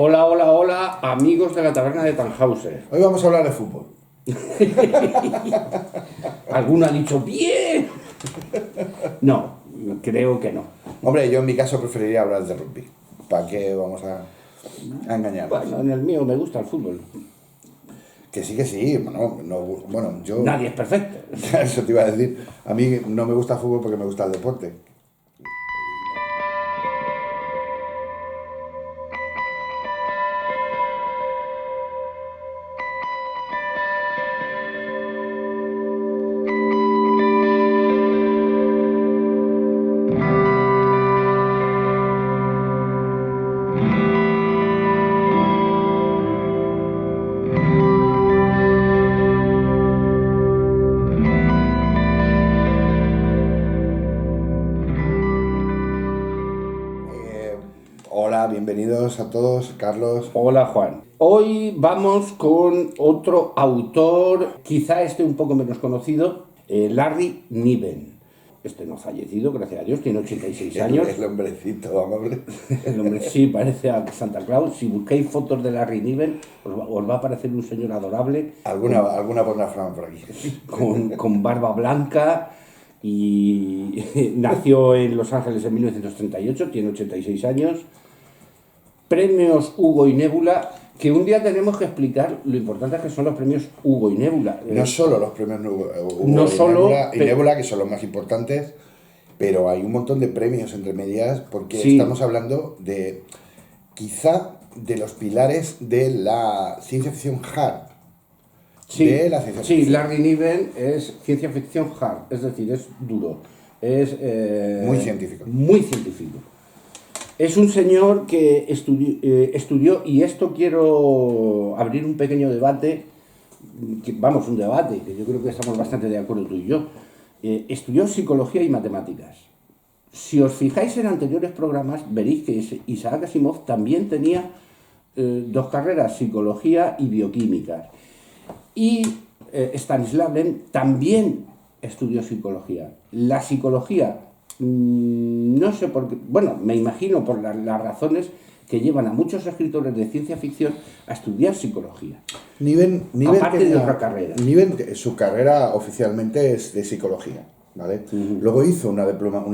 Hola, hola, hola, amigos de la taberna de Tannhauser. Hoy vamos a hablar de fútbol. ¿Alguno ha dicho bien? No, creo que no. Hombre, yo en mi caso preferiría hablar de rugby. ¿Para qué vamos a engañarnos? Bueno, en el mío me gusta el fútbol. Que sí, bueno, yo... Nadie es perfecto. Eso te iba a decir. A mí no me gusta el fútbol porque me gusta el deporte. Hola, bienvenidos a todos, Carlos. Hola, Juan. Hoy vamos con otro autor, quizá este un poco menos conocido, Larry Niven. Este no ha fallecido, gracias a Dios, tiene 86 años. El hombrecito amable. El hombre sí parece a Santa Claus. Si busquéis fotos de Larry Niven, os va a parecer un señor adorable. Alguna buena Fran por aquí. Con barba blanca y nació en Los Ángeles en 1938, tiene 86 años. Premios Hugo y Nebula, que un día tenemos que explicar lo importante que son los premios Hugo y Nebula. No solo los premios Hugo No solo, y Nebula, que son los más importantes, pero hay un montón de premios entre medias, porque sí, estamos hablando de, quizá, de los pilares de la ciencia ficción hard. sí, de la ciencia sí, ficción. Larry Niven es ciencia ficción hard, es decir, es duro, es Muy científico. Muy científico. Es un señor que estudió, y esto quiero abrir un pequeño debate, un debate, que yo creo que estamos bastante de acuerdo tú y yo. Estudió psicología y matemáticas. Si os fijáis en anteriores programas, veréis que Isaac Asimov también tenía dos carreras, psicología y bioquímica. Y Stanislav Lem también estudió psicología. La psicología, no sé por qué, bueno, me imagino por las razones que llevan a muchos escritores de ciencia ficción a estudiar psicología. Niven Aparte de otra carrera. Niven, su carrera oficialmente es de psicología, ¿vale? Luego hizo una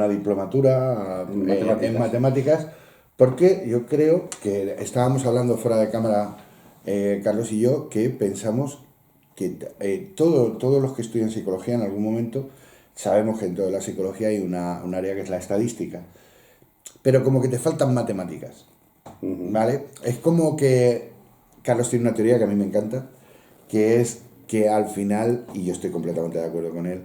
diplomatura en matemáticas, porque yo creo que estábamos hablando fuera de cámara, Carlos y yo, que pensamos que todos los que estudian psicología en algún momento sabemos que dentro de la psicología hay un área que es la estadística, pero como que te faltan matemáticas, ¿vale? Es como que Carlos tiene una teoría que a mí me encanta, que es que al final, y yo estoy completamente de acuerdo con él,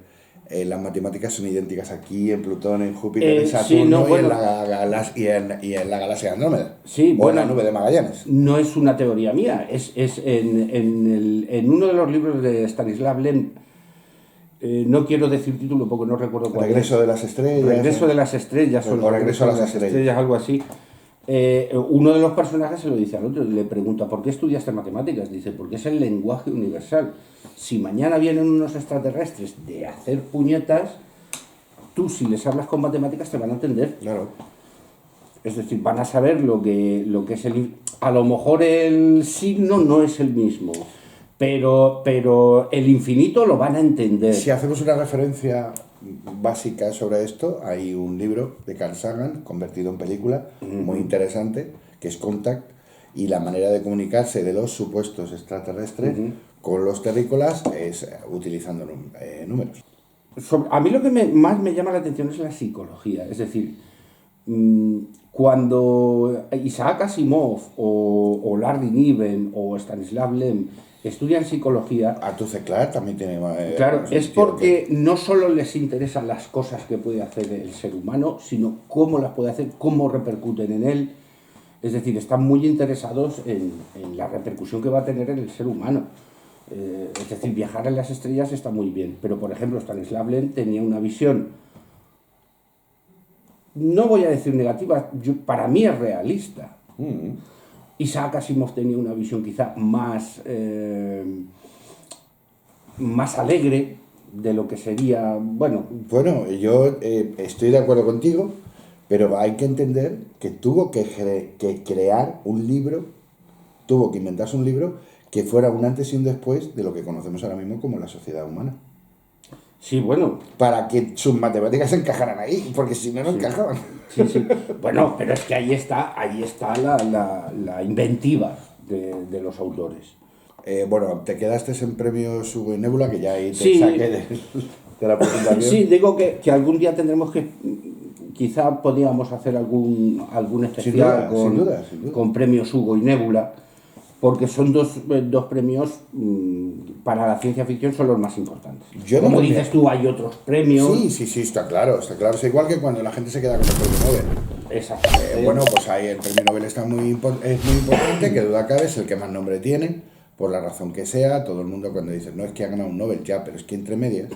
las matemáticas son idénticas aquí, en Plutón, en Júpiter, en Saturno, sí, no, bueno, y en la galaxia de Andrómeda, sí, o en la nube de Magallanes. No es una teoría mía, es en uno de los libros de Stanislav Lem, no quiero decir título porque no recuerdo cuál. Regreso de las estrellas. Regreso de las estrellas, o Regreso a las estrellas, algo así. Uno de los personajes se lo dice al otro y le pregunta: ¿por qué estudiaste matemáticas? Dice: porque es el lenguaje universal. Si mañana vienen unos extraterrestres de hacer puñetas, tú, si les hablas con matemáticas, te van a entender. Claro. Es decir, van a saber lo que es el... A lo mejor el signo no es el mismo, pero el infinito lo van a entender. Si hacemos una referencia básica sobre esto, hay un libro de Carl Sagan, convertido en película, muy interesante, que es Contact, y la manera de comunicarse de los supuestos extraterrestres con los terrícolas es utilizando números. A mí lo que más me llama la atención es la psicología, es decir, cuando Isaac Asimov o Larry Niven o Stanislav Lem estudian psicología, Arthur C. Clarke también tiene... claro, es porque no solo les interesan las cosas que puede hacer el ser humano, sino cómo las puede hacer, cómo repercuten en él. Es decir, están muy interesados en la repercusión que va a tener en el ser humano. Es decir, viajar en las estrellas está muy bien, pero por ejemplo Stanislav Lem tenía una visión, no voy a decir negativa, para mí es realista. Isaac Asimov tenía una visión quizá más alegre de lo que sería, bueno... Bueno, yo estoy de acuerdo contigo, pero hay que entender que tuvo que crear un libro tuvo que inventarse un libro que fuera un antes y un después de lo que conocemos ahora mismo como la sociedad humana. Sí, bueno. Para que sus matemáticas encajaran ahí, porque si no, no encajaban. Sí, sí. Bueno, pero es que ahí está la inventiva de los autores. Bueno, te quedaste en premios Hugo y Nebula, que ya ahí te Sí. saqué de la presentación. Sí, digo que algún día tendremos que, quizá podríamos hacer algún especial sin duda. con premios Hugo y Nebula, porque son dos premios para la ciencia ficción, son los más importantes. Como dices tú, hay otros premios. Sí, está claro. Es igual que cuando la gente se queda con el premio Nobel. Exacto. Bueno, pues ahí el premio Nobel es muy importante, que duda cabe, es el que más nombre tiene, por la razón que sea. Todo el mundo cuando dice, no es que ha ganado un Nobel ya, pero es que entre medias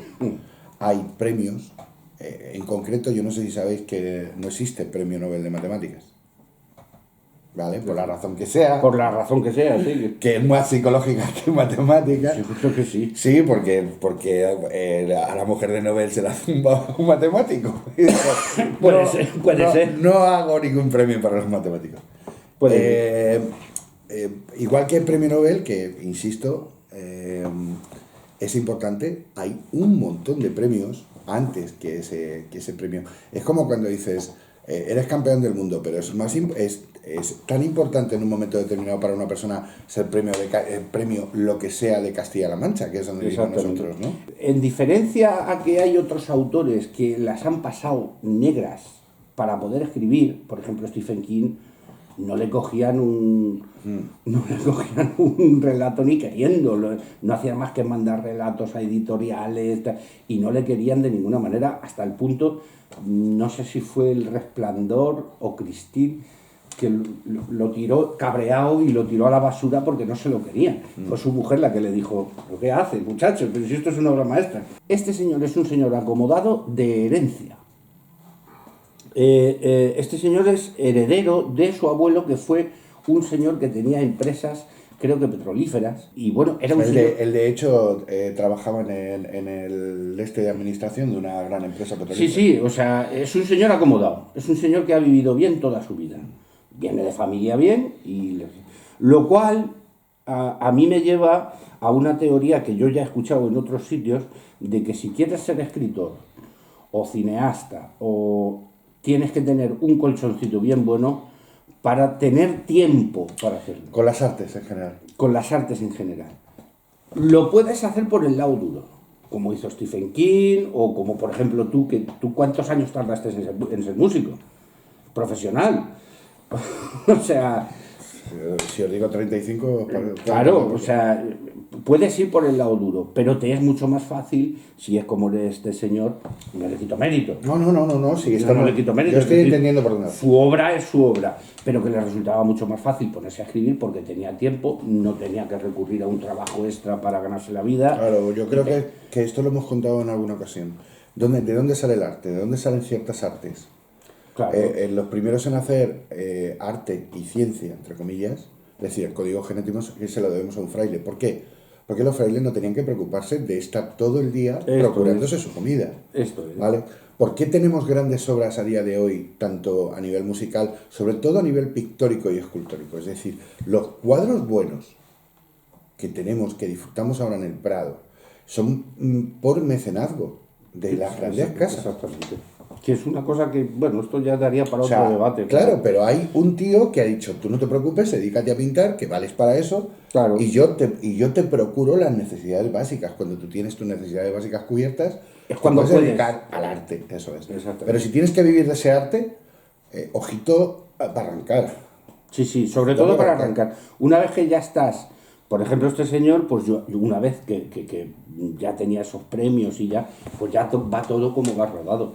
hay premios. En concreto, yo no sé si sabéis que no existe el premio Nobel de Matemáticas. ¿Vale? Por la razón que sea. Por la razón que sea, sí. Que es más psicológica que matemática. Sí, creo que sí. Sí, porque a la mujer de Nobel se la zumba un matemático. Puede ser. No hago ningún premio para los matemáticos. Igual que el premio Nobel, que insisto, es importante, hay un montón de premios antes que ese premio. Es como cuando dices, eres campeón del mundo, pero es tan importante en un momento determinado para una persona ser premio lo que sea de Castilla-La Mancha, que es donde vivimos nosotros, ¿no? En diferencia a que hay otros autores que las han pasado negras para poder escribir, por ejemplo Stephen King, no le cogían un relato ni queriendo, no hacían más que mandar relatos a editoriales y no le querían de ninguna manera, hasta el punto, no sé si fue El Resplandor o Christine, que lo tiró cabreado y lo tiró a la basura porque no se lo querían. Fue su mujer la que le dijo, ¿pero qué hace, muchacho? Pero si esto es una obra maestra. Este señor es un señor acomodado de herencia. Este señor es heredero de su abuelo, que fue un señor que tenía empresas, creo que petrolíferas, y bueno, era un señor... Él de hecho trabajaba en el de administración de una gran empresa petrolífera. Sí, o sea, es un señor acomodado, es un señor que ha vivido bien toda su vida, viene de familia bien, lo cual a mí me lleva a una teoría que yo ya he escuchado en otros sitios, de que si quieres ser escritor o cineasta o... tienes que tener un colchoncito bien bueno para tener tiempo para hacerlo. Con las artes en general. Con las artes en general. Lo puedes hacer por el lado duro, como hizo Stephen King, o como por ejemplo tú ¿cuántos años tardaste en ser músico? Profesional. O sea... Si os digo 35... Claro, o sea, puedes ir por el lado duro, pero te es mucho más fácil si es como este señor. No le quito mérito. No, sí, no le quito mérito. Yo estoy entendiendo por dónde. Su obra es su obra, pero que le resultaba mucho más fácil ponerse a escribir porque tenía tiempo, no tenía que recurrir a un trabajo extra para ganarse la vida. Claro, yo creo que esto lo hemos contado en alguna ocasión. ¿De dónde sale el arte? ¿De dónde salen ciertas artes? Claro. Los primeros en hacer arte y ciencia, entre comillas, es decir, el código genético, que se lo debemos a un fraile. ¿Por qué? Porque los frailes no tenían que preocuparse de estar todo el día procurándose su comida. Esto es. ¿Vale? ¿Por qué tenemos grandes obras a día de hoy, tanto a nivel musical, sobre todo a nivel pictórico y escultórico? Es decir, los cuadros buenos que tenemos, que disfrutamos ahora en el Prado, son por mecenazgo de las grandes casas. Exactamente. Que es una cosa que, bueno, esto ya daría para otro debate. Claro, pero hay un tío que ha dicho, tú no te preocupes, dedícate a pintar, que vales para eso, claro. y yo te procuro las necesidades básicas. Cuando tú tienes tus necesidades básicas cubiertas, es cuando puedes dedicar al arte, eso es. Pero si tienes que vivir de ese arte, ojito para arrancar. Sí, sobre todo para arrancar. Una vez que ya estás, por ejemplo, este señor, pues yo una vez que ya tenía esos premios y ya, pues ya va todo como va rodado.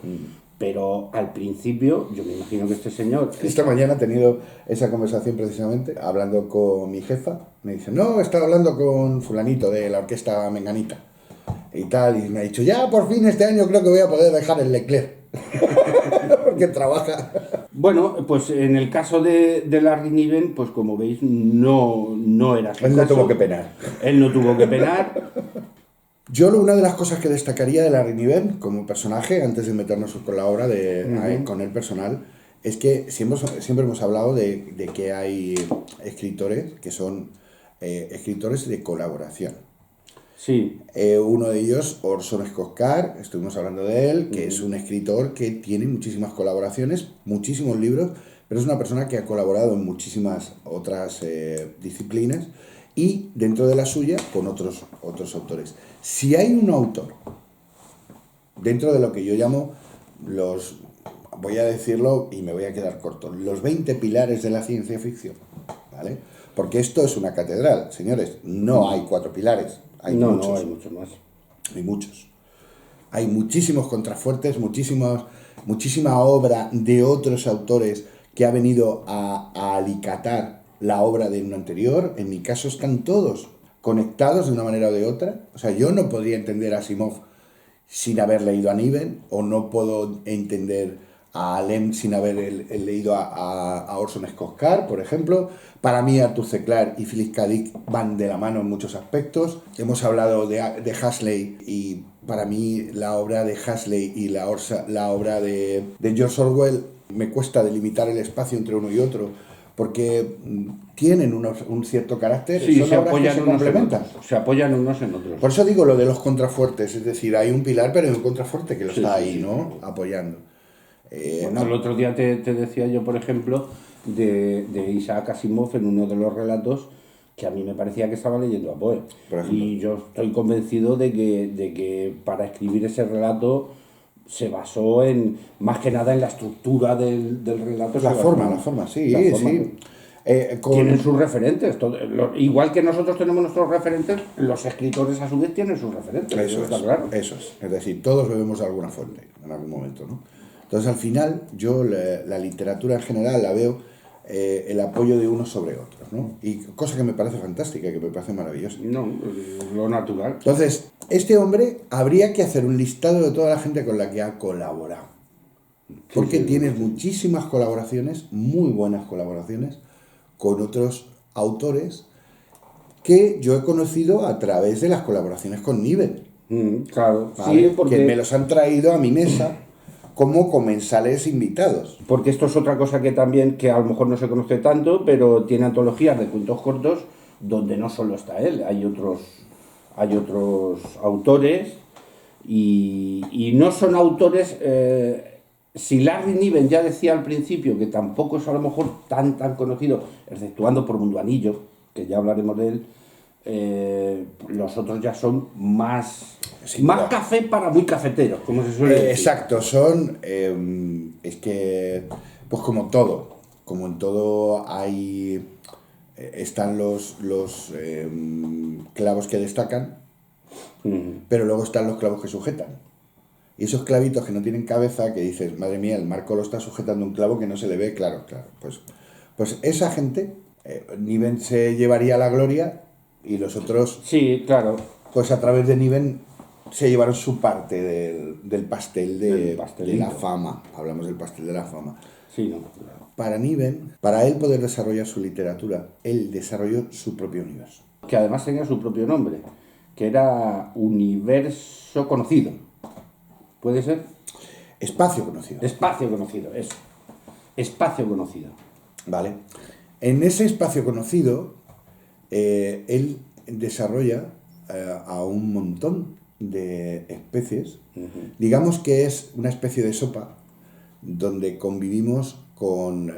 Pero al principio, yo me imagino que este señor... Esta mañana he tenido esa conversación precisamente, hablando con mi jefa. Me dice, no, he estado hablando con fulanito de la orquesta menganita. Y tal, y me ha dicho, ya por fin este año creo que voy a poder dejar el Leclerc. Porque trabaja. Bueno, pues en el caso de Larry Niven, pues como veis, no era su caso. Él no tuvo que penar. Él no tuvo que penar. Yo una de las cosas que destacaría de Larry Niven como personaje, antes de meternos con la obra con el personal, es que siempre hemos hablado de que hay escritores que son escritores de colaboración. Sí. Uno de ellos, Orson Scott Card, estuvimos hablando de él, que es un escritor que tiene muchísimas colaboraciones, muchísimos libros, pero es una persona que ha colaborado en muchísimas otras disciplinas y dentro de la suya con otros autores. Si hay un autor, dentro de lo que yo llamo voy a decirlo y me voy a quedar corto, los 20 pilares de la ciencia ficción, ¿vale? Porque esto es una catedral, señores, no hay 4 pilares, hay muchos. No, hay muchos más. Hay muchos. Hay muchísimos contrafuertes, muchísima obra de otros autores que ha venido a alicatar la obra de uno anterior. En mi caso están todos conectados de una manera o de otra. O sea, yo no podría entender a Asimov sin haber leído a Niven, o no puedo entender a Alem sin haber leído a Orson Scott Card, por ejemplo. Para mí Arthur C. Clarke y Philip K. Dick van de la mano en muchos aspectos. Hemos hablado de Huxley, y para mí la obra de Huxley y la obra de George Orwell me cuesta delimitar el espacio entre uno y otro, porque tienen un cierto carácter, sí, son se obras que se complementan. Se apoyan unos en otros. Por eso digo lo de los contrafuertes, es decir, hay un pilar, pero hay un contrafuerte que lo está ahí, sí. ¿no? Apoyando. Bueno, el otro día te decía yo, por ejemplo, de Isaac Asimov en uno de los relatos, que a mí me parecía que estaba leyendo a Poe. Y yo estoy convencido de que para escribir ese relato se basó más que nada en la estructura del relato. La forma, sí. Tienen sus referentes. Igual que nosotros tenemos nuestros referentes, los escritores a su vez tienen sus referentes. Eso es, claro. Eso es. Es decir, todos bebemos de alguna fuente en algún momento, ¿no? Entonces, al final, yo la literatura en general la veo el apoyo de unos sobre otros, ¿no? Y cosa que me parece fantástica, que me parece maravillosa. No, lo natural. Entonces, este hombre habría que hacer un listado de toda la gente con la que ha colaborado. Porque tienes muchísimas colaboraciones, muy buenas colaboraciones, con otros autores que yo he conocido a través de las colaboraciones con Niven. Claro, ¿vale? Sí, porque que me los han traído a mi mesa como comensales invitados. Porque esto es otra cosa que también, que a lo mejor no se conoce tanto, pero tiene antologías de cuentos cortos donde no solo está él, hay otros autores y no son autores... si Larry Niven ya decía al principio que tampoco es a lo mejor tan conocido, exceptuando por Mundo Anillo, que ya hablaremos de él, los otros ya son más café para muy cafeteros, como se suele decir. Exacto, son es que pues como en todo hay están los clavos que destacan, pero luego están los clavos que sujetan. Y esos clavitos que no tienen cabeza, que dices, madre mía, el Marco lo está sujetando un clavo que no se le ve, claro. Pues esa gente, Niven se llevaría la gloria y los otros, sí, claro, pues a través de Niven se llevaron su parte del pastel de la fama. Hablamos del pastel de la fama. Sí, no. Para Niven, para él poder desarrollar su literatura, él desarrolló su propio universo. Que además tenía su propio nombre, que era Universo Conocido. ¿Puede ser? Espacio Conocido. Espacio Conocido, eso. Espacio Conocido. Vale. En ese Espacio Conocido, él desarrolla a un montón de especies. Digamos que es una especie de sopa donde convivimos con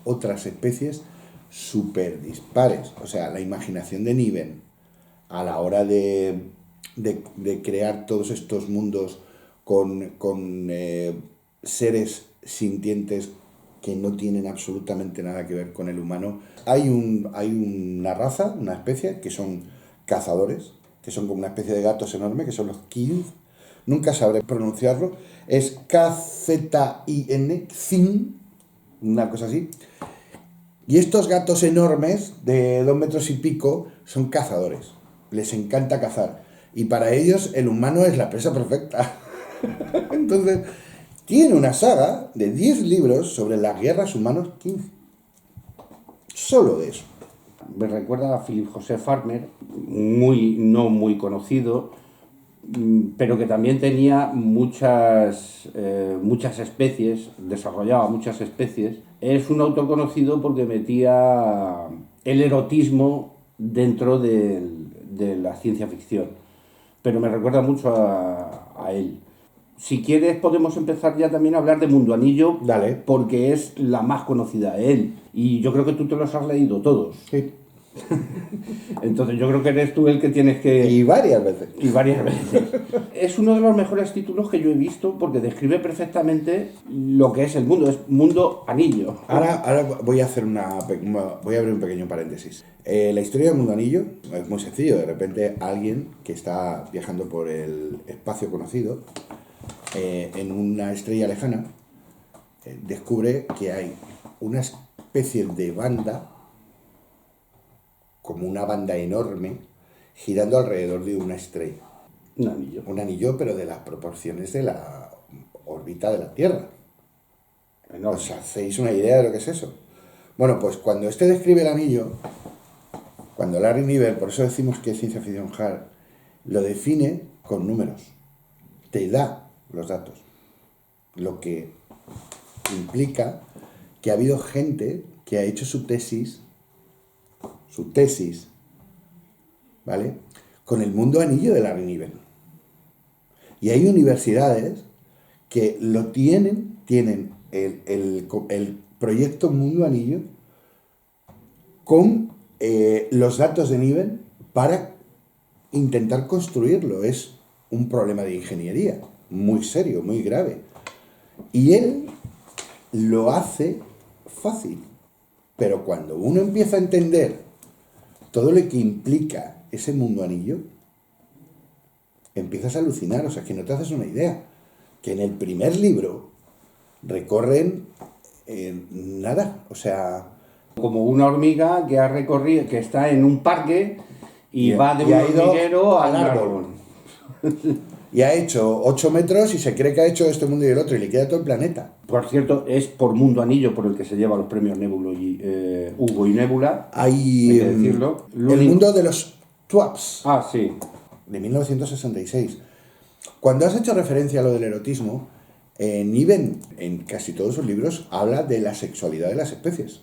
otras especies súper dispares. O sea, la imaginación de Niven a la hora de crear todos estos mundos con seres sintientes que no tienen absolutamente nada que ver con el humano. Hay una raza, una especie, que son cazadores, que son como una especie de gatos enormes, que son los Kin. Nunca sabré pronunciarlo. Es K-Z-I-N, Zin, una cosa así. Y estos gatos enormes, de 2 metros y pico, son cazadores. Les encanta cazar. Y para ellos el humano es la presa perfecta. Entonces, tiene una saga de 10 libros sobre las guerras humanos 15. Solo de eso. Me recuerda a Philip José Farmer, no muy conocido, pero que también tenía muchas especies, desarrollaba muchas especies. Es un autor conocido porque metía el erotismo dentro de la ciencia ficción, pero me recuerda mucho a él. Si quieres podemos empezar ya también a hablar de Mundo Anillo, Dale. porque es la más conocida de él, y yo creo que tú te los has leído todos. Sí. Entonces yo creo que eres tú el que tienes que... Y varias veces. Y varias veces. Es uno de los mejores títulos que yo he visto porque describe perfectamente lo que es el mundo, es Mundo Anillo. Ahora voy a abrir un pequeño paréntesis. La historia del Mundo Anillo es muy sencillo. De repente alguien que está viajando por el espacio conocido, en una estrella lejana, descubre que hay una especie de banda, como una banda enorme, girando alrededor de una estrella. Un anillo. Un anillo, pero de las proporciones de la órbita de la Tierra. Enorme. ¿Os hacéis una idea de lo que es eso? Bueno, pues cuando este describe el anillo, cuando Larry Niven, por eso decimos que es ciencia ficción hard, lo define con números. Te da los datos. Lo que implica que ha habido gente que ha hecho su tesis, ¿vale?, con el Mundo Anillo de Larry Niven. Y hay universidades que lo tienen el proyecto Mundo Anillo con los datos de Niven para intentar construirlo. Es un problema de ingeniería muy serio, muy grave. Y él lo hace fácil. Pero cuando uno empieza a entender todo lo que implica ese Mundo Anillo, empiezas a alucinar. O sea, que no te haces una idea. Que en el primer libro recorren nada. O sea... Como una hormiga que ha recorrido, que está en un parque y va de un hormiguero al árbol. Y ha hecho 8 metros y se cree que ha hecho este mundo y el otro y le queda todo el planeta. Por cierto, es por Mundo Anillo por el que se lleva los premios Hugo y Nebula. Hay que decirlo. el mundo de los Twaps. Ah, sí. De 1966. Cuando has hecho referencia a lo del erotismo, Niven, en casi todos sus libros, habla de la sexualidad de las especies.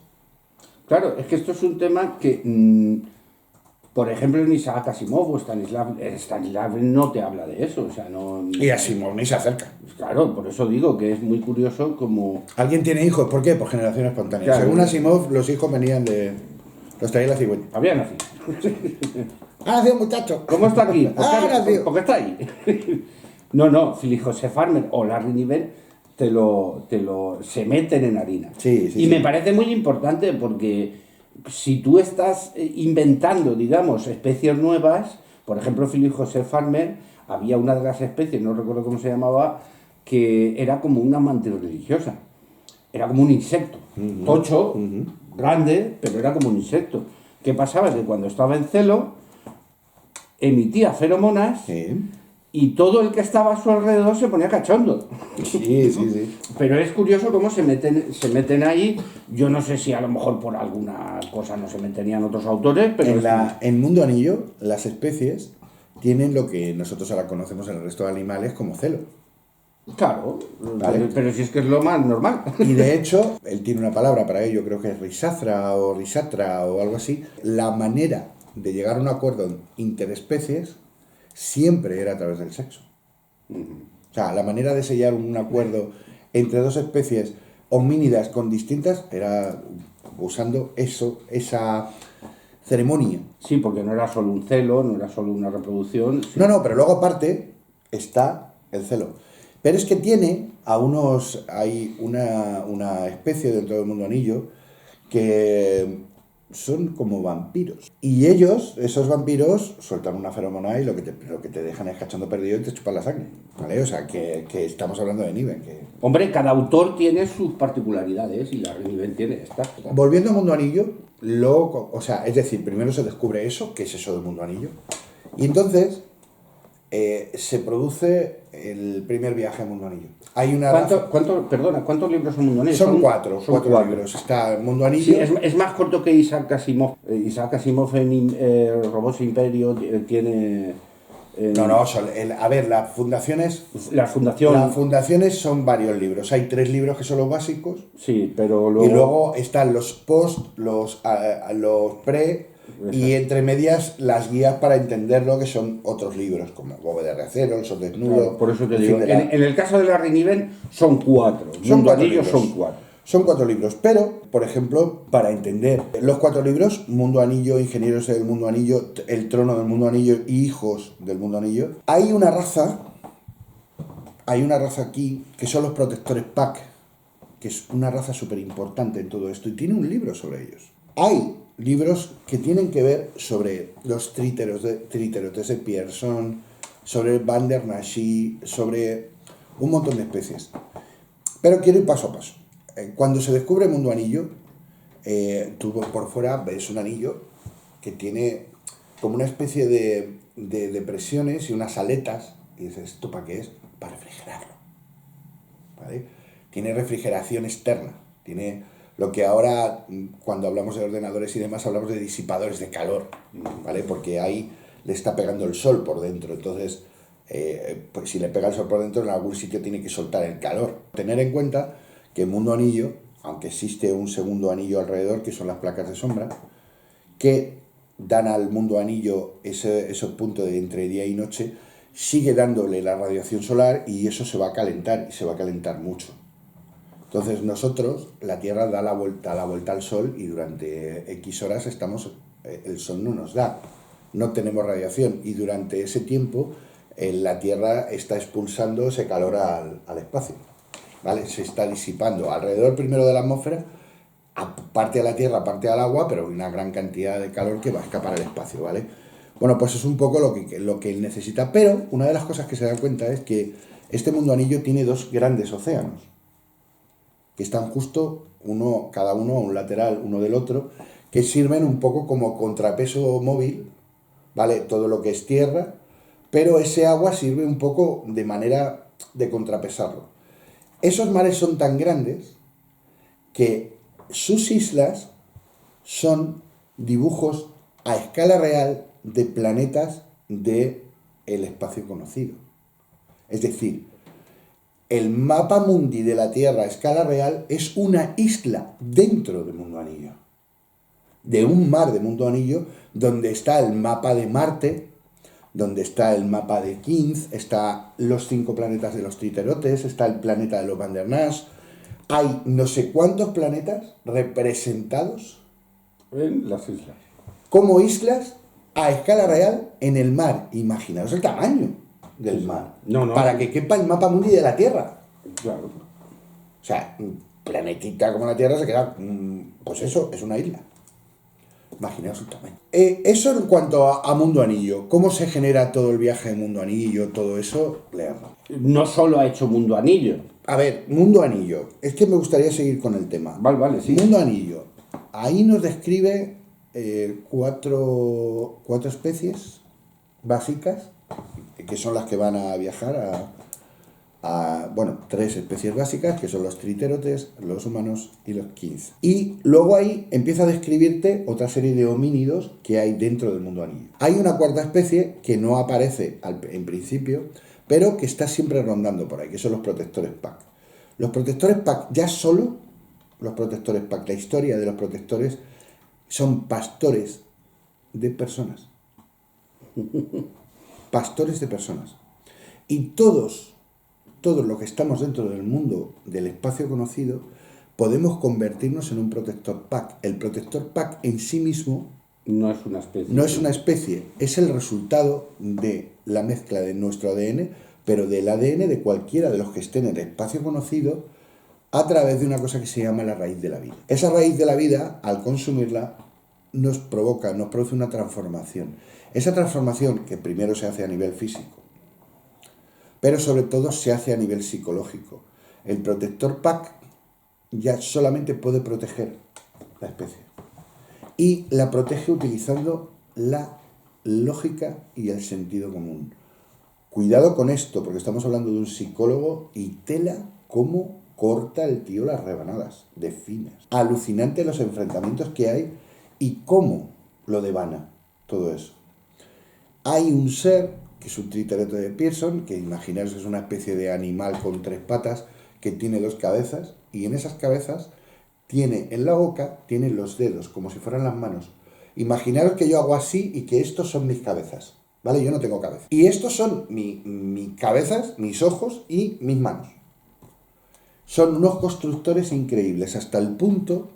Claro, es que esto es un tema que, por ejemplo, en Isaac Asimov o Stanislav no te habla de eso. O sea, no, Y Asimov ni se acerca. Claro, por eso digo que es muy curioso como... ¿Alguien tiene hijos? ¿Por qué? Por generación espontánea. Claro. Según Asimov, los hijos venían de... Los traía la cigüeña. Había nacido. ¡Ha nacido, muchacho! ¿Cómo está aquí? ¿Por qué está ahí? No, Philip Joseph Farmer o Larry Niven se meten en harina. Sí, y me parece muy importante porque si tú estás inventando, digamos, especies nuevas, por ejemplo, Philip Joseph Farmer, había una de las especies, no recuerdo cómo se llamaba, que era como una mantis religiosa. Era como un insecto, tocho, grande, pero era como un insecto. ¿Qué pasaba? Que cuando estaba en celo, emitía feromonas. Sí. Y todo el que estaba a su alrededor se ponía cachondo. Sí. Pero es curioso cómo se meten ahí. Yo no sé si a lo mejor por alguna cosa no se meterían otros autores, pero... En Mundo Anillo, las especies tienen lo que nosotros ahora conocemos en el resto de animales como celo. Claro, ¿vale? Pero si es que es lo más normal. Y de hecho, él tiene una palabra para ello, creo que es risatra o algo así. La manera de llegar a un acuerdo interespecies siempre era a través del sexo. O sea, la manera de sellar un acuerdo entre dos especies homínidas con distintas era usando esa ceremonia. Sí, porque no era solo un celo, no era solo una reproducción. Sí. No, pero luego aparte está el celo. Pero es que hay una especie dentro del Mundo Anillo que son como vampiros. Y esos vampiros, sueltan una feromona y lo que te dejan es cachondo perdido y te chupan la sangre. ¿Vale? O sea, que estamos hablando de Niven. Hombre, cada autor tiene sus particularidades y la Niven tiene esta. Volviendo al Mundo Anillo, es decir, primero se descubre eso, que es eso del Mundo Anillo. Y entonces se produce el primer viaje al Mundo Anillo. Hay una ¿Cuántos libros son Mundo Anillo? Son cuatro libros. Está el Mundo Anillo. Sí, es más corto que Isaac Asimov. Isaac Asimov en Robots Imperio tiene No, a ver, las fundaciones son varios libros. Hay 3 libros que son los básicos. Sí, pero luego... Y luego están los post, los pre, y entre medias las guías para entenderlo, que son otros libros, como Bóveda de Acero, El Sol Desnudo... Claro, por eso te digo, en el caso de la Riniven son 4. Son 4 libros. Son 4. Son 4 libros, pero, por ejemplo, para entender los 4 libros, Mundo Anillo, Ingenieros del Mundo Anillo, El Trono del Mundo Anillo y Hijos del Mundo Anillo, hay una raza aquí que son los protectores Pack, que es una raza súper importante en todo esto, y tiene un libro sobre ellos. Hay libros que tienen que ver sobre los triterotes de Pierson, sobre Bandernashi, sobre un montón de especies. Pero quiero ir paso a paso. Cuando se descubre Mundo Anillo, tú por fuera ves un anillo que tiene como una especie de depresiones y unas aletas, y dices, ¿esto para qué es? Para refrigerarlo, ¿vale? Tiene refrigeración externa, tiene lo que ahora, cuando hablamos de ordenadores y demás, hablamos de disipadores de calor, ¿vale? Porque ahí le está pegando el sol por dentro, entonces, pues si le pega el sol por dentro, en algún sitio tiene que soltar el calor. Tener en cuenta que en Mundo Anillo, aunque existe un segundo anillo alrededor, que son las placas de sombra, que dan al Mundo Anillo esos puntos de entre día y noche, sigue dándole la radiación solar y eso se va a calentar, y se va a calentar mucho. Entonces nosotros, la Tierra da la vuelta al Sol y durante X horas el Sol no nos da, no tenemos radiación, y durante ese tiempo la Tierra está expulsando ese calor al espacio, ¿vale? Se está disipando alrededor primero de la atmósfera, parte a la Tierra, parte al agua, pero una gran cantidad de calor que va a escapar al espacio, ¿vale? Bueno, pues es un poco lo que él necesita, pero una de las cosas que se da cuenta es que este Mundo Anillo tiene 2 grandes océanos, que están justo cada uno a un lateral uno del otro, que sirven un poco como contrapeso móvil, ¿vale? Todo lo que es tierra, pero ese agua sirve un poco de manera de contrapesarlo. Esos mares son tan grandes que sus islas son dibujos a escala real de planetas del espacio conocido. Es decir, el mapa mundi de la Tierra a escala real es una isla dentro de Mundo Anillo. De un mar de Mundo Anillo donde está el mapa de Marte, donde está el mapa de Kinth, está los 5 planetas de los triterotes, está el planeta de los Bandernash. Hay no sé cuántos planetas representados en las islas. Como islas a escala real en el mar. Imaginaos el tamaño del mar. Para que quepa el mapa mundi de la Tierra. Claro. O sea, un planetita como la Tierra se queda, pues eso, es una isla. Imaginaos el tamaño. Eso en cuanto a Mundo Anillo. ¿Cómo se genera todo el viaje de Mundo Anillo? Todo eso, leerlo. No solo ha hecho Mundo Anillo. A ver, Mundo Anillo. Es que me gustaría seguir con el tema. Vale, sí. Mundo Anillo. Ahí nos describe 4 especies básicas, que son las que van a viajar bueno, 3 especies básicas, que son los triterotes, los humanos y los Kinth. Y luego ahí empieza a describirte otra serie de homínidos que hay dentro del Mundo Anillo. Hay una 4ª especie que no aparece en principio, pero que está siempre rondando por ahí, que son los protectores Pack. Los protectores Pack, ya solo los protectores Pack, la historia de los protectores, son pastores de personas. Pastores de personas. Y todos los que estamos dentro del mundo del espacio conocido, podemos convertirnos en un protector Pack. El protector Pack en sí mismo no es una especie. No es una especie, es el resultado de la mezcla de nuestro ADN, pero del ADN de cualquiera de los que estén en el espacio conocido, a través de una cosa que se llama la raíz de la vida. Esa raíz de la vida, al consumirla, nos produce una transformación. Esa transformación, que primero se hace a nivel físico, pero sobre todo se hace a nivel psicológico. El protector Pack ya solamente puede proteger la especie. Y la protege utilizando la lógica y el sentido común. Cuidado con esto, porque estamos hablando de un psicólogo y tela cómo corta el tío las rebanadas de finas. Alucinante los enfrentamientos que hay y cómo lo devana todo eso. Hay un ser que es un triterote de Pearson, que imaginaros es una especie de animal con 3 patas, que tiene 2 cabezas, y en esas cabezas tiene en la boca, tiene los dedos, como si fueran las manos. Imaginaros que yo hago así y que estos son mis cabezas, ¿vale? Yo no tengo cabeza. Y estos son mis cabezas, mis ojos y mis manos. Son unos constructores increíbles, hasta el punto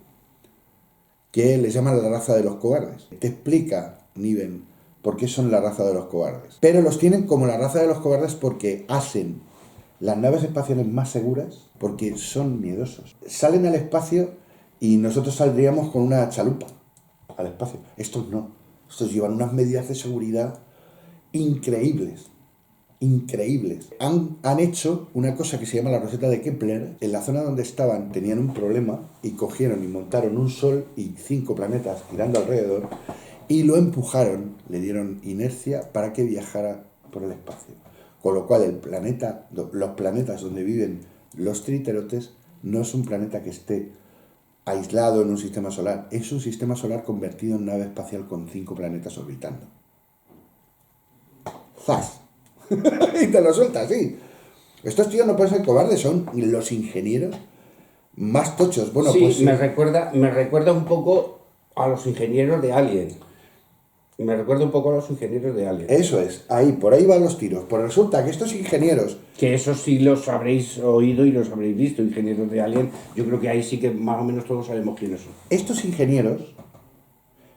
que les llaman la raza de los cobardes. Te explica Niven por qué son la raza de los cobardes. Pero los tienen como la raza de los cobardes porque hacen las naves espaciales más seguras, porque son miedosos. Salen al espacio y nosotros saldríamos con una chalupa al espacio. Estos no. Estos llevan unas medidas de seguridad increíbles. Increíbles. Han hecho una cosa que se llama la roseta de Kepler. En la zona donde estaban tenían un problema y cogieron y montaron un sol y 5 planetas girando alrededor y lo empujaron, le dieron inercia para que viajara por el espacio. Con lo cual los planetas donde viven los triterotes no es un planeta que esté aislado en un sistema solar, es un sistema solar convertido en nave espacial con 5 planetas orbitando. ¡Zas! Y te lo suelta así. Estos tíos no pueden ser cobardes, son los ingenieros más tochos. Bueno, sí, pues me recuerda un poco a los ingenieros de Alien. Eso es, ahí, por ahí van los tiros. Pues resulta que estos ingenieros... Que eso sí los habréis oído y los habréis visto, ingenieros de Alien. Yo creo que ahí sí que más o menos todos sabemos quiénes son. Estos ingenieros,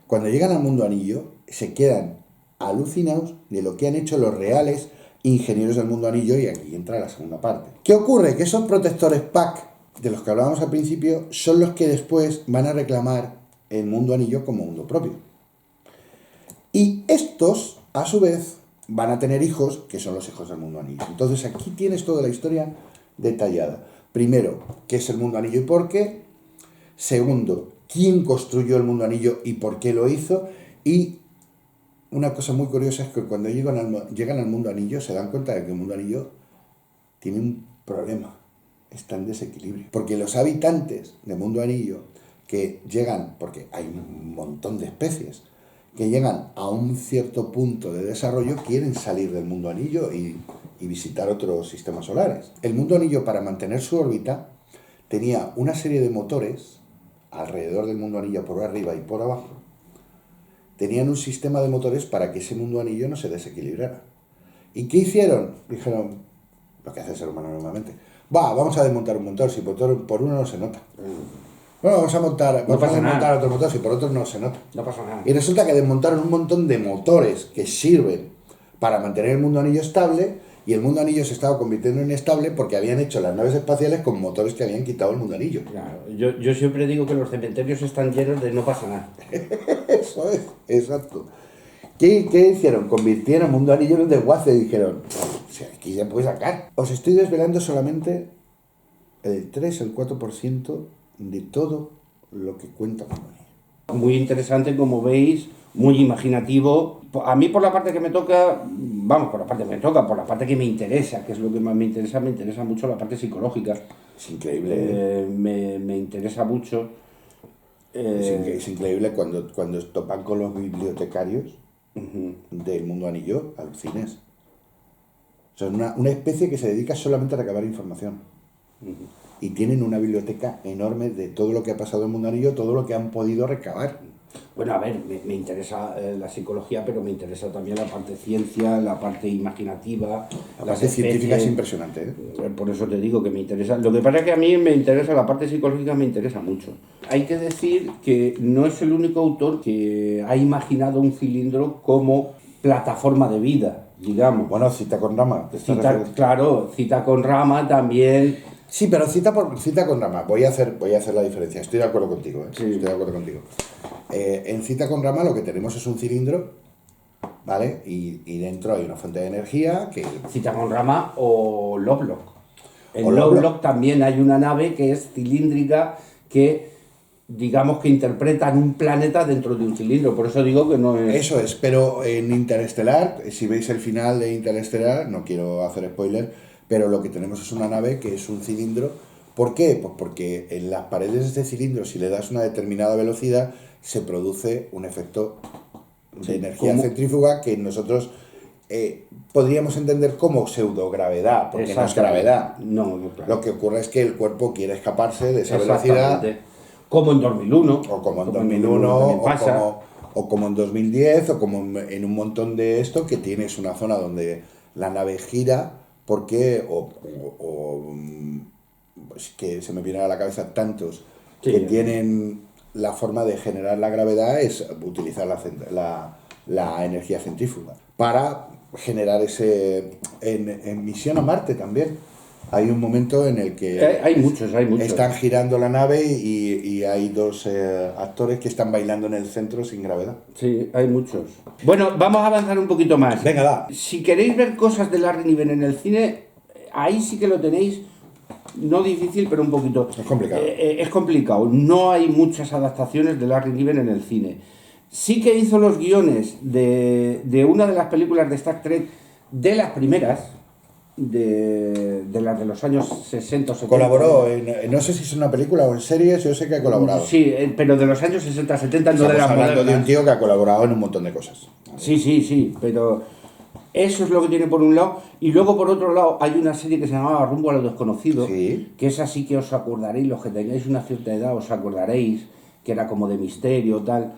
cuando llegan al mundo anillo, se quedan alucinados de lo que han hecho los reales ingenieros del mundo anillo, y aquí entra la segunda parte. ¿Qué ocurre? Que esos protectores PAC, de los que hablábamos al principio, son los que después van a reclamar el mundo anillo como mundo propio. Y estos, a su vez, van a tener hijos, que son los hijos del mundo anillo. Entonces aquí tienes toda la historia detallada. Primero, ¿qué es el mundo anillo y por qué? Segundo, ¿quién construyó el mundo anillo y por qué lo hizo? Y una cosa muy curiosa es que cuando llegan al mundo anillo se dan cuenta de que el mundo anillo tiene un problema, está en desequilibrio. Porque los habitantes del mundo anillo que llegan, porque hay un montón de especies, que llegan a un cierto punto de desarrollo, quieren salir del mundo anillo y visitar otros sistemas solares. El mundo anillo, para mantener su órbita, tenía una serie de motores alrededor del mundo anillo, por arriba y por abajo. Tenían un sistema de motores para que ese mundo anillo no se desequilibrara. ¿Y qué hicieron? Dijeron, lo que hace el ser humano normalmente, vamos a desmontar un motor, si por uno no se nota. Bueno, vamos a montar otro motor, si por otro no se nota. No pasa nada. Y resulta que desmontaron un montón de motores que sirven para mantener el mundo anillo estable, y el mundo anillo se estaba convirtiendo en inestable porque habían hecho las naves espaciales con motores que habían quitado el mundo anillo. Claro, yo siempre digo que los cementerios están llenos de no pasa nada. Eso es, exacto. ¿Qué hicieron? Convirtieron el mundo anillo en un desguace y dijeron, si aquí se puede sacar. Os estoy desvelando solamente el 3, el 4% de todo lo que cuenta el mundo anillo. Muy interesante, como veis, muy imaginativo. A mí, por la parte que me toca, por la parte que me interesa, que es lo que más me interesa mucho la parte psicológica. Es increíble. Me interesa mucho. Es increíble cuando topan con los bibliotecarios del mundo anillo, alucinas. Son una especie que se dedica solamente a recabar información. Y tienen una biblioteca enorme de todo lo que ha pasado en el mundo anillo, todo lo que han podido recabar. Bueno, a ver, me interesa la psicología, pero me interesa también la parte ciencia, la parte imaginativa. La parte científica es impresionante, ¿eh? Por eso te digo que me interesa. Lo que pasa es que a mí me interesa, la parte psicológica me interesa mucho. Hay que decir que no es el único autor que ha imaginado un cilindro como plataforma de vida, digamos. Bueno, Cita con Rama. Cita con Rama también. Sí, pero cita con Rama. Voy a hacer la diferencia. Estoy de acuerdo contigo, ¿eh? Sí. Estoy de acuerdo contigo. En Cita con Rama lo que tenemos es un cilindro, ¿vale? Y dentro hay una fuente de energía que... Cita con Rama o Lovelock. En Lovelock también hay una nave que es cilíndrica que, digamos, que interpretan un planeta dentro de un cilindro. Por eso digo que no es... Eso es, pero en Interestelar, si veis el final de Interestelar, no quiero hacer spoiler, pero lo que tenemos es una nave que es un cilindro. ¿Por qué? Pues porque en las paredes de este cilindro, si le das una determinada velocidad, se produce un efecto de energía centrífuga que nosotros podríamos entender como pseudogravedad, porque no es gravedad. No, claro. Lo que ocurre es que el cuerpo quiere escaparse de esa velocidad. Como en 2001. O como en 2001, o como en 2010, o como en un montón de esto, que tienes una zona donde la nave gira, porque, pues que se me vienen a la cabeza tantos sí, que tienen la forma de generar la gravedad, es utilizar la energía centrífuga para generar en misión a Marte también. Hay un momento en el que hay muchos. Están girando la nave y hay dos actores que están bailando en el centro sin gravedad. Sí, hay muchos. Bueno, vamos a avanzar un poquito más. Venga, va. Si queréis ver cosas de Larry Niven en el cine, ahí sí que lo tenéis, no difícil, pero un poquito. Es complicado. Es complicado. No hay muchas adaptaciones de Larry Niven en el cine. Sí que hizo los guiones de una de las películas de Star Trek, de las primeras, de las de los años 60 o 70. Colaboró no sé si es una película o en series, yo sé que ha colaborado. Sí, pero de los años 60, 70, no de las hablando modernas. de un tío que ha colaborado en un montón de cosas. Sí, pero eso es lo que tiene por un lado. Y luego por otro lado hay una serie que se llamaba Rumbo a lo desconocido, Sí. que es así que os acordaréis, los que tengáis una cierta edad os acordaréis, que era como de misterio tal,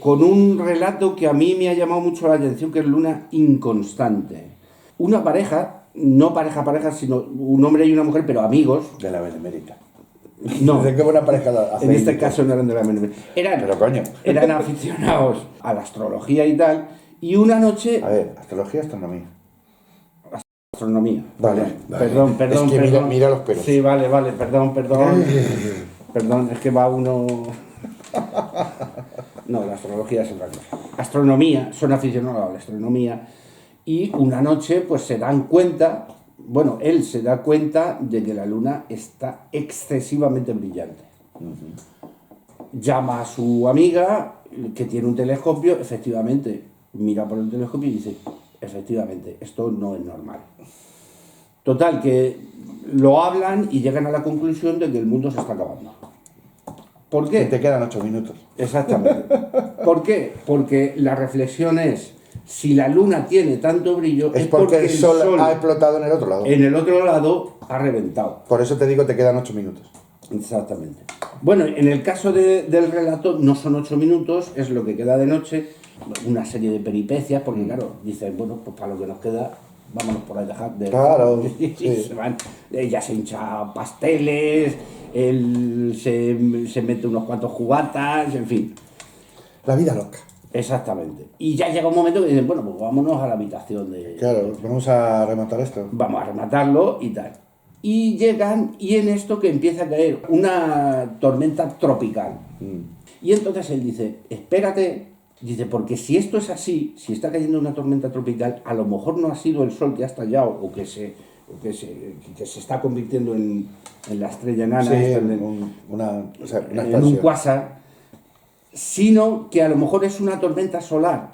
con un relato que a mí me ha llamado mucho la atención, que es Luna Inconstante. Una pareja, no pareja, sino un hombre y una mujer, pero amigos. De la Benemérita. No. ¿De qué buena pareja hace? En este caso no eran de la Benemérita. Pero coño. Eran aficionados a la astrología y tal, y una noche... A ver, astrología, astronomía. Astronomía. Vale. Perdón. Es que mira los pelos. Sí, vale, perdón. Perdón, es que va uno... No, la astrología es otra cosa. Astronomía, son aficionados a la astronomía, y una noche pues se dan cuenta, bueno, él se da cuenta de que la luna está excesivamente brillante. Llama a su amiga, que tiene un telescopio, efectivamente, mira por el telescopio y dice, efectivamente, esto no es normal. Total, que lo hablan y llegan a la conclusión de que el mundo se está acabando. ¿Por qué? Y te quedan 8 minutos. Exactamente. ¿Por qué? Porque la reflexión es, si la luna tiene tanto brillo, es porque el sol ha explotado en el otro lado. En el otro lado ha reventado. Por eso te digo, te quedan 8 minutos. Exactamente. Bueno, en el caso del relato no son 8 minutos, es lo que queda de noche, una serie de peripecias, porque claro, dicen, bueno, pues para lo que nos queda, vámonos por ahí dejar de... Claro, sí. Se van, ella se hincha pasteles, él se mete unos cuantos jugatas, en fin. La vida loca. Exactamente. Y ya llega un momento que dicen, bueno, pues vámonos a la habitación de... Claro, vamos a rematar esto. Vamos a rematarlo y tal. Y llegan, y en esto que empieza a caer una tormenta tropical. Y entonces él dice, espérate, dice, porque si esto es así, si está cayendo una tormenta tropical, a lo mejor no ha sido el sol que ha estallado o que se está convirtiendo en la estrella enana, sí, en un quasar, sino que a lo mejor es una tormenta solar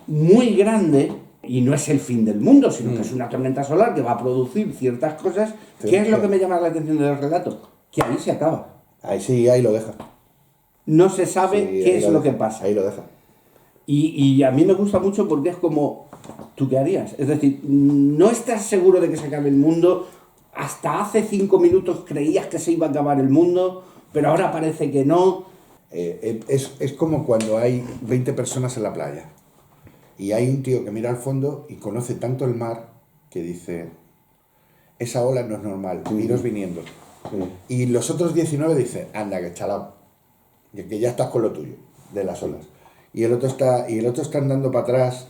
muy grande y no es el fin del mundo, sino que es una tormenta solar que va a producir ciertas cosas. Sí, ¿qué es lo que me llama la atención del relato? Que ahí se acaba. Ahí lo deja. No se sabe qué es lo que pasa. Ahí lo deja. Y a mí me gusta mucho porque es como, ¿tú qué harías? Es decir, no estás seguro de que se acabe el mundo. Hasta hace 5 minutos creías que se iba a acabar el mundo, pero ahora parece que no. Es como cuando hay 20 personas en la playa y hay un tío que mira al fondo y conoce tanto el mar que dice, esa ola no es normal, iros viniendo. Y los otros 19 dicen, anda, que chalao, que ya estás con lo tuyo, de las olas. Y el otro está andando para atrás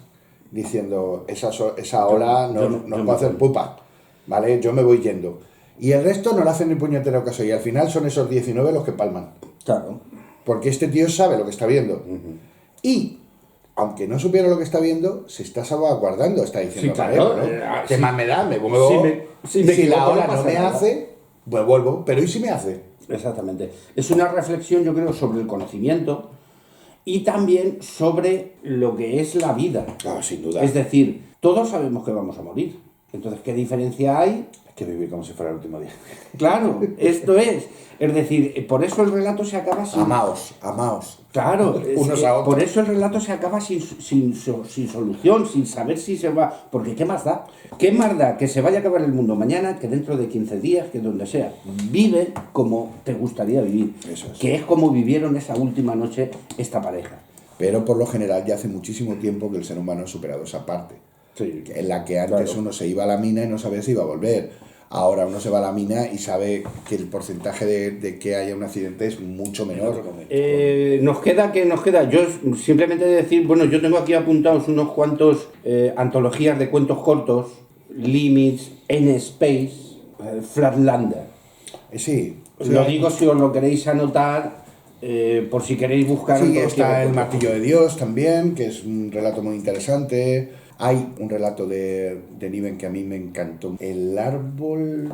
diciendo, esa ola nos puede hacer pupa, ¿vale? Yo me voy yendo. Y el resto no le hacen ni puñetero caso, y al final son esos 19 los que palman. Claro. Porque este tío sabe lo que está viendo. Y, aunque no supiera lo que está viendo, se está salvaguardando, está diciendo, sí, claro, vale, ¿qué más me da? Me muevo. Si la ola no me hace, pues vuelvo. Pero ¿y si me hace? Exactamente. Es una reflexión, yo creo, sobre el conocimiento y también sobre lo que es la vida. Claro, sin duda. Es decir, todos sabemos que vamos a morir. Entonces, ¿qué diferencia hay Que vivir como si fuera el último día. Claro, esto es. Es decir, por eso el relato se acaba sin... Amaos. Claro, Unos a otros. por eso el relato se acaba sin solución, sin saber si se va... Porque ¿qué más da? ¿Qué más da que se vaya a acabar el mundo mañana, que dentro de 15 días, que donde sea? Vive como te gustaría vivir. Eso es. Que es como vivieron esa última noche esta pareja. Pero por lo general ya hace muchísimo tiempo que el ser humano ha superado esa parte. Sí, En la que antes uno se iba a la mina y no sabía si iba a volver. Ahora uno se va a la mina y sabe que el porcentaje de que haya un accidente es mucho menor. Nos queda. Yo simplemente decir, bueno, yo tengo aquí apuntados unos cuantos antologías de cuentos cortos, Limits, N-Space, Flatlander. Sí. Lo digo si os lo queréis anotar, por si queréis buscar. Sí, está El Martillo de Dios también, que es un relato muy interesante. Hay un relato de Niven que a mí me encantó. El árbol...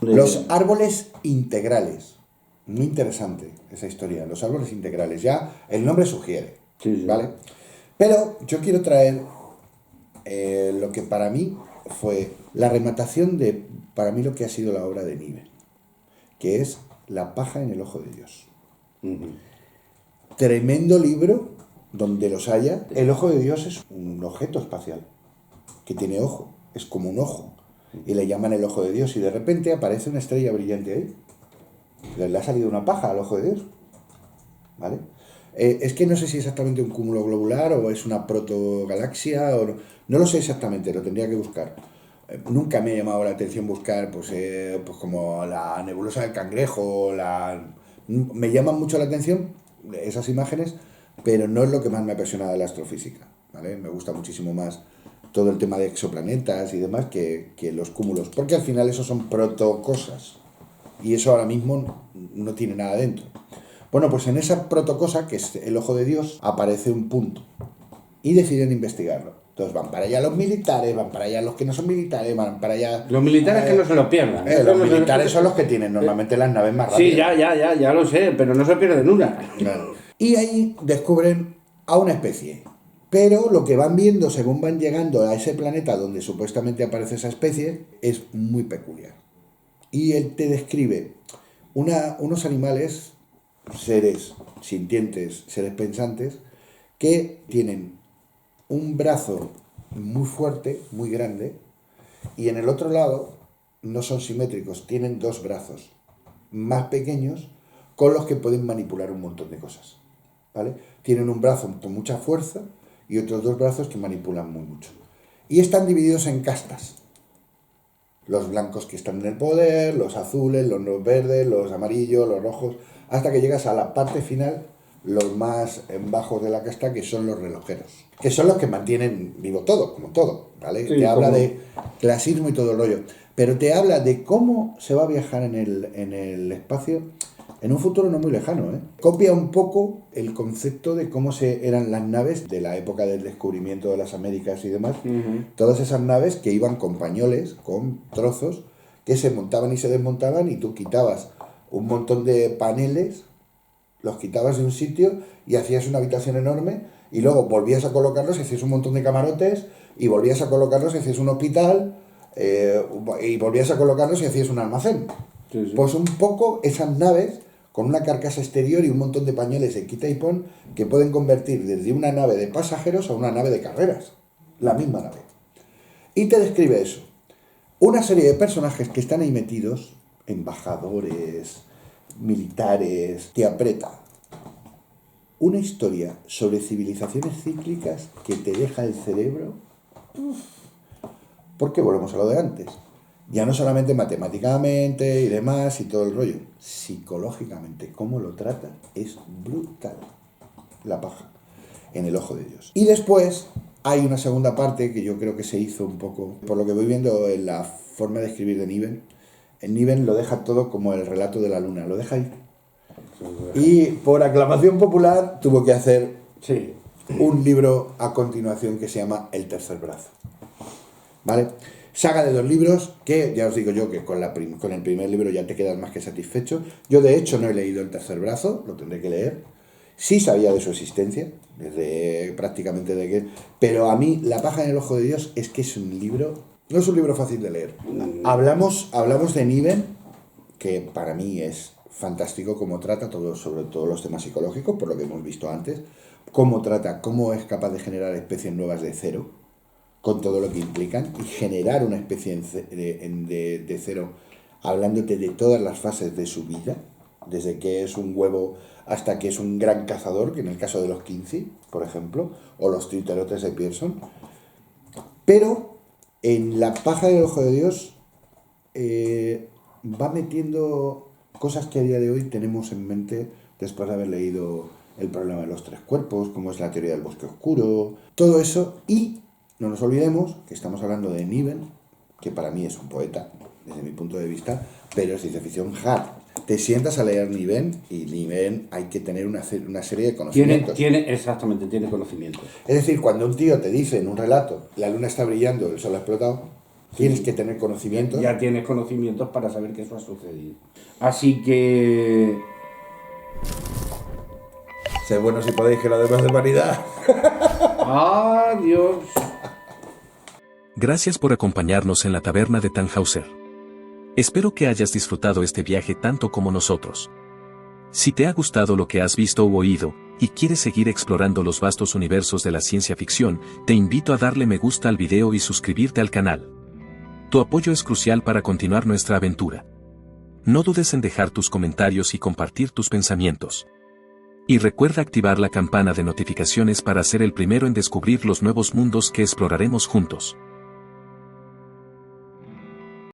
Los árboles integrales. Muy interesante esa historia, los árboles integrales. Ya el nombre sugiere, Sí. ¿vale? Pero yo quiero traer lo que para mí fue la rematación de, para mí, lo que ha sido la obra de Niven, que es La paja en el ojo de Dios. Tremendo libro donde los haya. El ojo de Dios es un objeto espacial que tiene ojo, es como un ojo, y le llaman el ojo de Dios, y de repente aparece una estrella brillante ahí. Le ha salido una paja al ojo de Dios, ¿vale? Es que no sé si es exactamente un cúmulo globular o es una protogalaxia, no lo sé exactamente, lo tendría que buscar. Nunca me ha llamado la atención buscar pues como la nebulosa del cangrejo, me llaman mucho la atención esas imágenes, pero no es lo que más me apasiona de la astrofísica, ¿vale? Me gusta muchísimo más todo el tema de exoplanetas y demás que los cúmulos, porque al final esos son protocosas y eso ahora mismo no tiene nada dentro. Bueno, pues en esa protocosa, que es el ojo de Dios, aparece un punto y deciden investigarlo. Entonces van para allá los militares, van para allá los que no son militares, van para allá... Los militares que no se lo pierdan. Los militares son los que tienen normalmente las naves más rápidas. Sí, ya lo sé, pero no se pierden una. Claro. Y ahí descubren a una especie. Pero lo que van viendo según van llegando a ese planeta donde supuestamente aparece esa especie es muy peculiar. Y él te describe unos animales, seres sintientes, seres pensantes, que tienen un brazo muy fuerte, muy grande, y en el otro lado no son simétricos, tienen dos brazos más pequeños con los que pueden manipular un montón de cosas, ¿vale? Tienen un brazo con mucha fuerza y otros dos brazos que manipulan muy mucho. Y están divididos en castas. Los blancos que están en el poder, los azules, los verdes, los amarillos, los rojos, hasta que llegas a la parte final, los más bajos de la casta, que son los relojeros, que son los que mantienen vivo todo, como todo, ¿vale? Sí, te habla de clasismo y todo el rollo, pero te habla de cómo se va a viajar en el espacio en un futuro no muy lejano, ¿eh? Copia un poco el concepto de cómo eran las naves de la época del descubrimiento de las Américas y demás. Todas esas naves que iban con pañoles, con trozos, que se montaban y se desmontaban, y tú quitabas un montón de paneles, los quitabas de un sitio y hacías una habitación enorme, y luego volvías a colocarlos y hacías un montón de camarotes, y volvías a colocarlos y hacías un hospital, y volvías a colocarlos y hacías un almacén. Sí. Pues un poco esas naves con una carcasa exterior y un montón de pañales de quita y pon, que pueden convertir desde una nave de pasajeros a una nave de carreras, la misma nave. Y te describe eso. Una serie de personajes que están ahí metidos, embajadores, militares, te aprieta. Una historia sobre civilizaciones cíclicas que te deja el cerebro. Porque volvemos a lo de antes. Ya no solamente matemáticamente y demás y todo el rollo, psicológicamente, cómo lo trata, es brutal. La paja en el ojo de Dios. Y después hay una segunda parte que yo creo que se hizo un poco, por lo que voy viendo en la forma de escribir de Niven. En Niven lo deja todo como el relato de la luna, lo deja ahí. Y por aclamación popular tuvo que hacer un libro a continuación que se llama El tercer brazo. ¿Vale? Saga de 2 libros, que ya os digo yo que con el primer libro ya te quedas más que satisfecho. Yo de hecho no he leído El tercer brazo, lo tendré que leer. Sí sabía de su existencia, desde prácticamente de que... Pero a mí La paja en el ojo de Dios es que es un libro No es un libro fácil de leer. Hablamos de Niven, que para mí es fantástico cómo trata sobre todos los temas psicológicos, por lo que hemos visto antes, cómo es capaz de generar especies nuevas de cero, con todo lo que implican, y generar una especie de cero, hablándote de todas las fases de su vida, desde que es un huevo hasta que es un gran cazador, que en el caso de los Quincy, por ejemplo, o los triterotes de Pearson. Pero en la paja del ojo de Dios va metiendo cosas que a día de hoy tenemos en mente después de haber leído El problema de los tres cuerpos, como es la teoría del bosque oscuro, todo eso. Y no nos olvidemos que estamos hablando de Niven, que para mí es un poeta, desde mi punto de vista, pero es ciencia ficción hard. Te sientas a leer Niven y Niven hay que tener una serie de conocimientos. Exactamente, tiene conocimientos. Es decir, cuando un tío te dice en un relato, la luna está brillando, el sol ha explotado, tienes que tener conocimientos. Ya tienes conocimientos para saber que eso ha sucedido. Así que... Sé bueno si podéis, que lo demás de vanidad. Adiós. Gracias por acompañarnos en la taberna de Tannhauser. Espero que hayas disfrutado este viaje tanto como nosotros. Si te ha gustado lo que has visto u oído, y quieres seguir explorando los vastos universos de la ciencia ficción, te invito a darle me gusta al video y suscribirte al canal. Tu apoyo es crucial para continuar nuestra aventura. No dudes en dejar tus comentarios y compartir tus pensamientos. Y recuerda activar la campana de notificaciones para ser el primero en descubrir los nuevos mundos que exploraremos juntos.